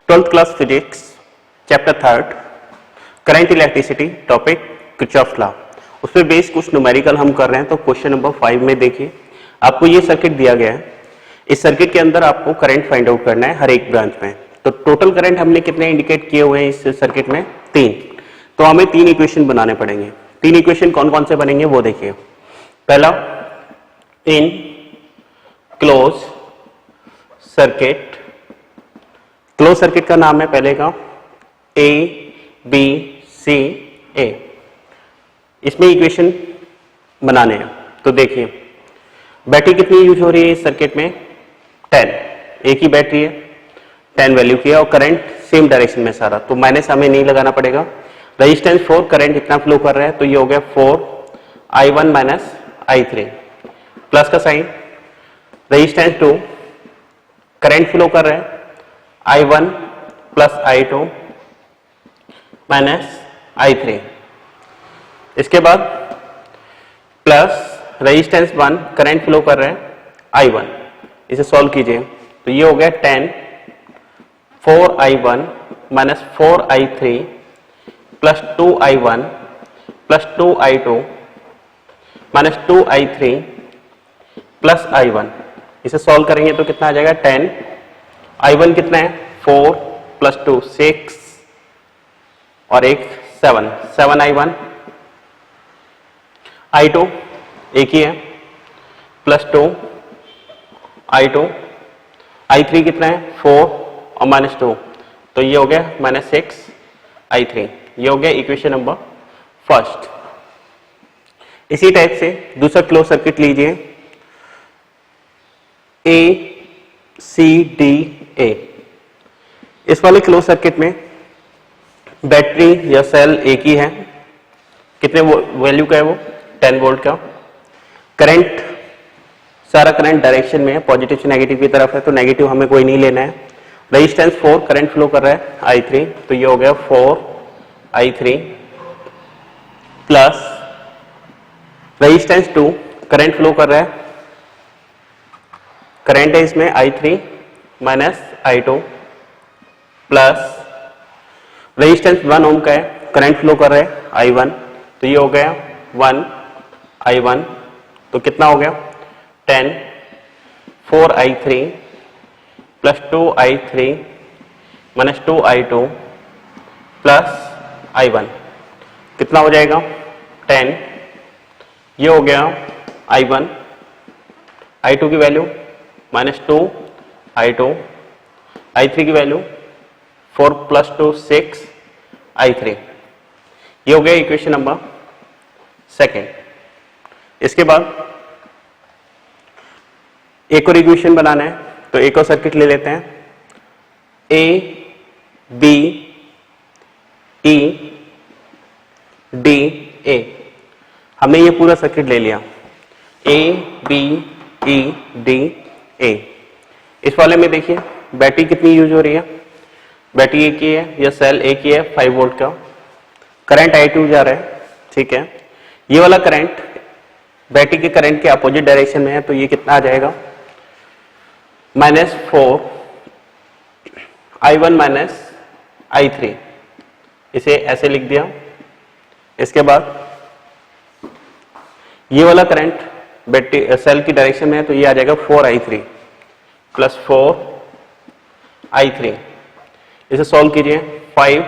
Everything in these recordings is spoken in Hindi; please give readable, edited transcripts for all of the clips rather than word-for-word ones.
Twelfth class physics chapter third current electricity topic Kirchhoff law. उस पर बेस्ड कुछ न्यूमेरिकल हम कर रहे हैं। तो क्वेश्चन नंबर 5 में देखिए, आपको ये सर्किट दिया गया है। इस सर्किट के अंदर आपको करंट फाइंड आउट करना है हर एक ब्रांच में। तो टोटल करंट हमने कितने इंडिकेट किए हुए हैं इस सर्किट में? 3। तो हमें 3 इक्वेशन बनाने पड़ेंगे। 3 इक्वेशन कौन कौन से बनेंगे वो देखिए। पहला, in close circuit, close circuit का नाम है पहले का ए बी सी ए। इसमें इक्वेशन बनाने हैं। तो देखिए, बैटरी कितनी यूज हो रही है इस सर्किट में? 10। एक ही बैटरी है, 10 वैल्यू की है और करंट सेम डायरेक्शन में सारा, तो माइनस हमें नहीं लगाना पड़ेगा। रेजिस्टेंस 4, करंट इतना फ्लो कर रहा है तो ये हो गया 4i1 माइनस i3, प्लस का साइन। रेजिस्टेंस 2, करंट फ्लो कर रहा है i1 plus i2 minus i3। इसके बाद प्लस रेजिस्टेंस 1, करंट फ्लो कर रहा है i1। इसे सॉल्व कीजिए तो ये हो गया 10 4i1 minus 4i3 plus 2i1 plus 2i2 minus 2i3 plus i1। इसे सॉल्व करेंगे तो कितना आ जाएगा? 10। i1 कितना है? 4 प्लस 2 6 और एक 7, 7i1। i2 एक ही है, प्लस 2 i2। i3 कितना है? 4 और माइनस 2, तो ये हो गया माइनस 6 i3। ये हो गया इक्वेशन नंबर फर्स्ट। इसी टाइप से दूसरा क्लोज सर्किट लीजिए, ए सी डी ए। इस वाले क्लोज सर्किट में बैटरी या सेल एक ही है। कितने वैल्यू का है वो? 10 वोल्ट का। करंट, सारा करंट डायरेक्शन में है, पॉजिटिव से नेगेटिव की तरफ है, तो नेगेटिव हमें कोई नहीं लेना है। रेजिस्टेंस 4, करंट फ्लो कर रहा है i3, तो ये हो गया 4i3 plus resistance 2, current flow कर रहा है, करंट है इसमें i3 minus i2 plus resistance 1 ओम का है, करंट फ्लो कर रहा है i1, तो ये हो गया 1i1। तो कितना हो गया? 10 4i3 plus 2i3 minus 2i2 plus i1। कितना हो जाएगा? 10। ये हो गया i1, i2 की वैल्यू माइनस 2i2, i3 की वैल्यू 4 प्लस 2 6 i3। ये हो गया इक्वेशन नंबर सेकेंड। इसके बाद एक और इक्वेशन बनाना है, तो एक और सर्किट ले लेते हैं, A B E D A. हमने ये पूरा सर्किट ले लिया, A B E D A. इस वाले में देखिए बैटरी कितनी यूज हो रही है? बैटरी एक ही है या सेल एक ही है, 5 वोल्ट का। करंट i2 जा रहा है, ठीक है। ये वाला करंट बैटरी के करंट के अपोजिट डायरेक्शन में है, तो ये कितना आ जाएगा? Minus 4i1 minus i3। इसे ऐसे लिख दिया। इसके बाद ये वाला करंट बैटरी सेल की डायरेक्शन में है, तो ये आ जाएगा 4i3 प्लस 4i3। इसे सॉल्व कीजिए, 5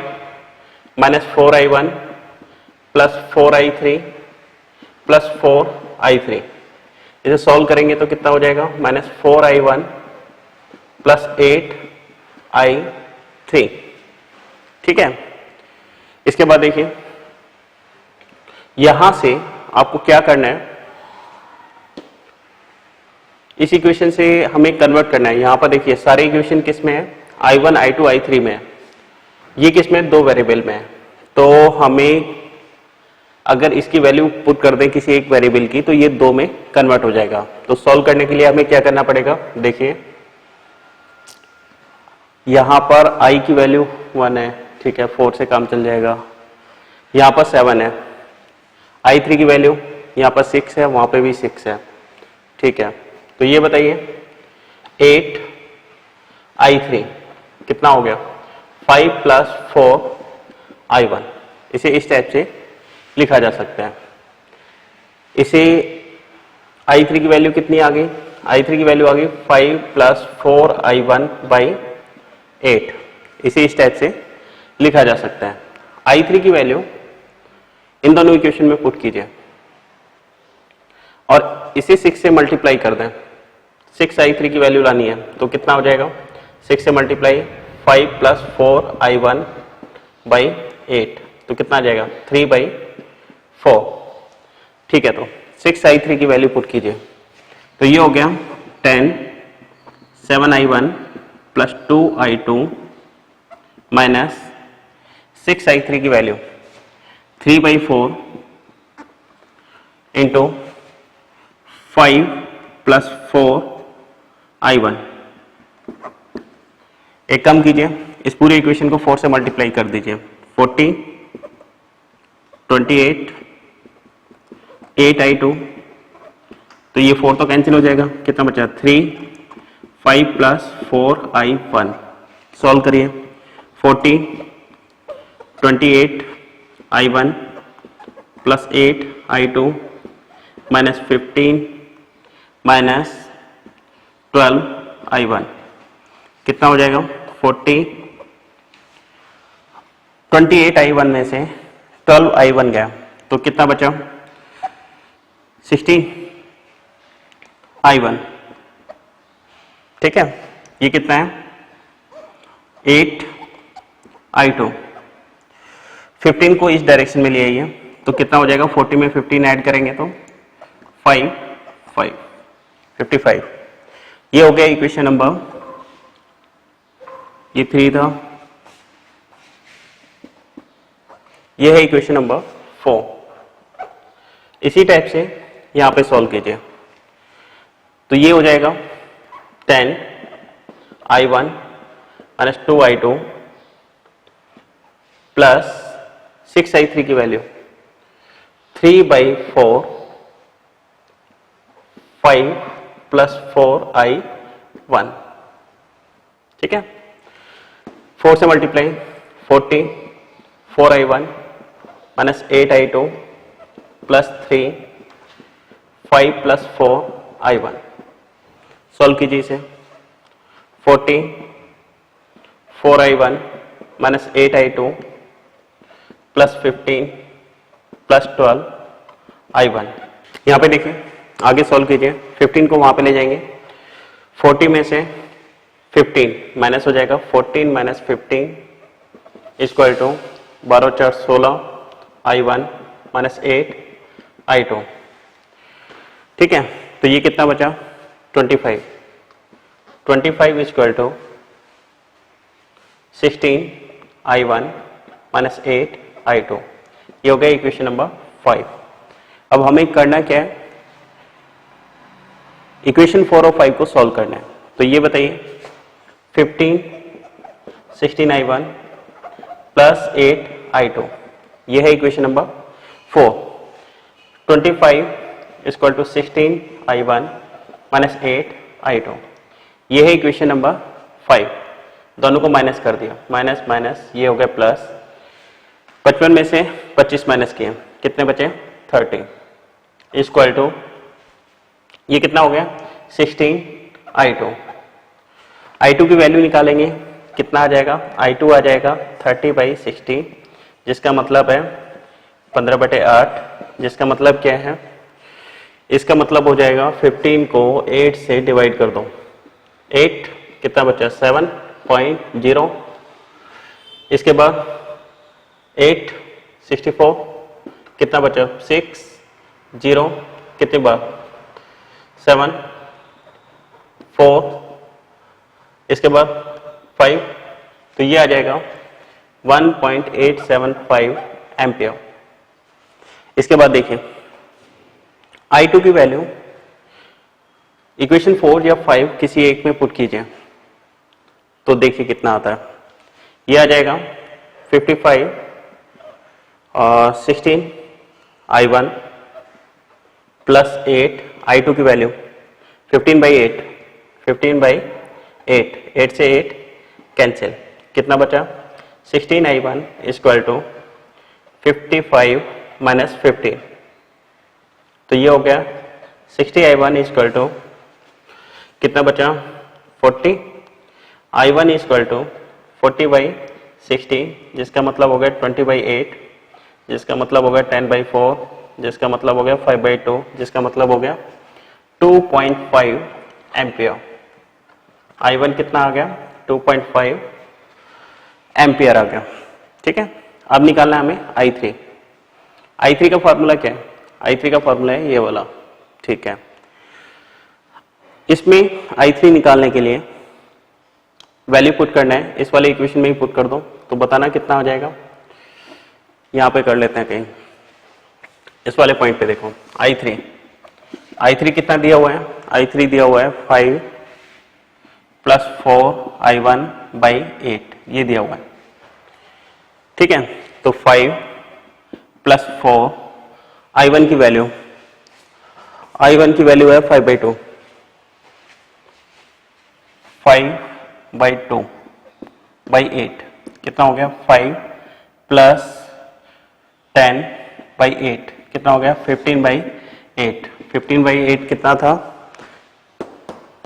minus 4i1 plus 4i3 plus 4i3। इसे सॉल्व करेंगे तो कितना हो जाएगा? माइनस 4i1 प्लस 8i3, ठीक है। इसके बाद देखिए, यहां से आपको क्या करना है, इस इक्वेशन से हमें कन्वर्ट करना है। यहां पर देखिए सारे इक्वेशन किस में है? i1 i2 i3 में है। ये किस में? 2 वेरिएबल में है। तो हमें अगर इसकी वैल्यू पुट कर दें किसी एक वेरिएबल की, तो ये 2 में कन्वर्ट हो जाएगा। तो सॉल्व करने के लिए हमें क्या करना पड़ेगा? देखिए, यहां पर i की वैल्यू 1 है, ठीक है, 4 से काम चल जाएगा। यहां पर 7 है, i3 की वैल्यू यहां पर 6 है, वहां पे भी 6 है, ठीक है। तो ये बताइए 8i3 कितना हो गया? 5 प्लस 4i1, इसे इस टाइप से लिखा जा सकता है। इसे i3 की वैल्यू कितनी आ गई, i3 की वैल्यू आ गई 5 प्लस 4i1 बाई 8, इसे इस टाइप से लिखा जा सकता है। i3 की वैल्यू इन दोनों इक्वेशन में पुट कीजिए और इसे 6 से मल्टीप्लाई कर दें। 6i3 की वैल्यू लानी है तो कितना हो जाएगा, 6 से मल्टीप्लाई 5 प्लस 4i1 बाई 8, तो कितना आ जाएगा 3/4। ठीक है, तो 6i3 की वैल्यू पुट कीजिए तो ये हो गया 10 7i1 plus 2i2 minus 6i3 की वैल्यू 3/4 इंटू 5 प्लस 4i1। एक कम कीजिए, इस पूरे इक्वेशन को 4 से मल्टीप्लाई कर दीजिए। 40 28 8i2, तो ये 4 तो कैंसिल हो जाएगा, कितना बचा 3 5 प्लस 4i1। सॉल्व करिए, 40 28 i1 plus 8i2 minus 15 minus 12i1, कितना हो जाएगा 40। 28i1 में से 12i1 गया तो कितना बचा 16i1। ठीक है, ये कितना है 8i2। 15 को इस डायरेक्शन में ले आइए तो कितना हो जाएगा, 40 में 15 ऐड करेंगे तो 55। ये हो गया इक्वेशन नंबर, ये 3 था, ये है इक्वेशन नंबर 4। इसी टाइप से यहां पे सॉल्व कीजिए तो ये हो जाएगा 10i1 minus 2i2 plus 6i3 की वैल्यू 3/4 5 प्लस 4i1। ठीक है, 4 से multiply 40 4i1 minus 8i2 plus 3 5 plus 4i1। Solve कीजिए इसे, 40 4i1 minus 8i2 plus 15 plus 12i1। यहाँ पे देखिए, आगे सॉल्व कीजिए, 15 को वहां पे ले जाएंगे, 40 में से 15 माइनस हो जाएगा, 14 minus 15 equal to 12 4 16i1 minus 8i2। ठीक है, तो ये कितना बचा 25 equal to 16i1 minus 8i2। ये हो गया इक्वेशन नंबर 5। अब हमें करना क्या है, इक्वेशन 4 और 5 को सॉल्व करना है। तो ये बताइए 15 16i1 प्लस 8i2, ये है equation number 4। 25 equal to 16i1 minus 8i2, ये है इक्वेशन नंबर 5। दोनों को माइनस कर दिया, माइनस माइनस ये हो गया प्लस। 55 में से 25 माइनस किए, कितने बचे 30 इक्वल टू ये कितना हो गया 16i2। i2 की वैल्यू निकालेंगे, कितना आ जाएगा, i2 आ जाएगा 30/60, जिसका मतलब है 15/8, जिसका मतलब क्या है, इसका मतलब हो जाएगा 15 को 8 से डिवाइड कर दो, 8 कितना बचा 7.0, इसके बाद 8 64 कितना बचा 6 0, कितने बार 7 4, इसके बाद 5, तो ये आ जाएगा 1.875 एम्पियर। इसके बाद देखिए I2 की वैल्यू इक्वेशन 4 या 5 किसी एक में पुट कीजिए तो देखिए कितना आता है। ये आ जाएगा 55 और 16i1 प्लस 8 I2 की वैल्यू 15/8 8 से 8 कैंसिल, कितना बचा 16I1 इक्वल टू 55 माइनस 50, तो ये हो गया 60I1 इक्वल टू कितना बचा 40, I1 इक्वल टू 40/60 जिसका मतलब हो गया 20/8, जिसका मतलब हो गया 10/4, जिसका मतलब हो गया 5/2, जिसका मतलब हो गया 2.5 एम्पियर। I1 कितना आ गया 2.5 एम्पियर आ गया। ठीक है, अब निकालना है हमें I3। I3 का फॉर्मूला क्या है? I3 का फॉर्मूला है ये वाला। ठीक है, इसमें I3 निकालने के लिए वैल्यू पुट करना है, इस वाले इक्वेशन में ही पुट कर दो तो बताना कितना हो जाएगा। यहां पे कर लेते हैं कहीं, इस वाले पॉइंट पे देखो I3 कितना दिया हुआ है? I3 दिया हुआ है 5 + 4I1/8, ये दिया हुआ है। ठीक है, तो 5 + 4 I1 की वैल्यू है 5/2, 5/2/8 कितना हो गया 5 + 10/8 कितना हो गया 15/8। 15/8 कितना था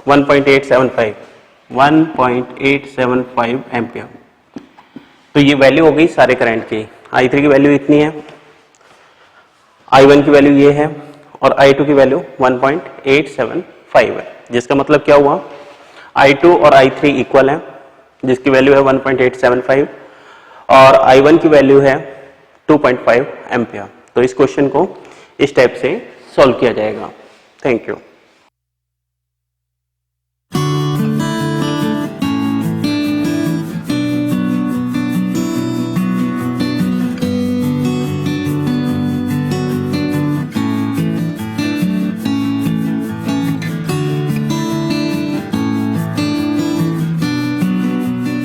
1.875 एम्पियर। तो ये वैल्यू हो गई सारे करंट की। I3 की वैल्यू इतनी है, I1 की वैल्यू ये है और I2 की वैल्यू 1.875 है, जिसका मतलब क्या हुआ I2 और I3 इक्वल है, जिसकी वैल्यू है 1.875 और I1 की वैल्यू है 2.5 एम्पियर। तो इस क्वेश्चन को इस टाइप से सॉल्व किया जाएगा। Thank you.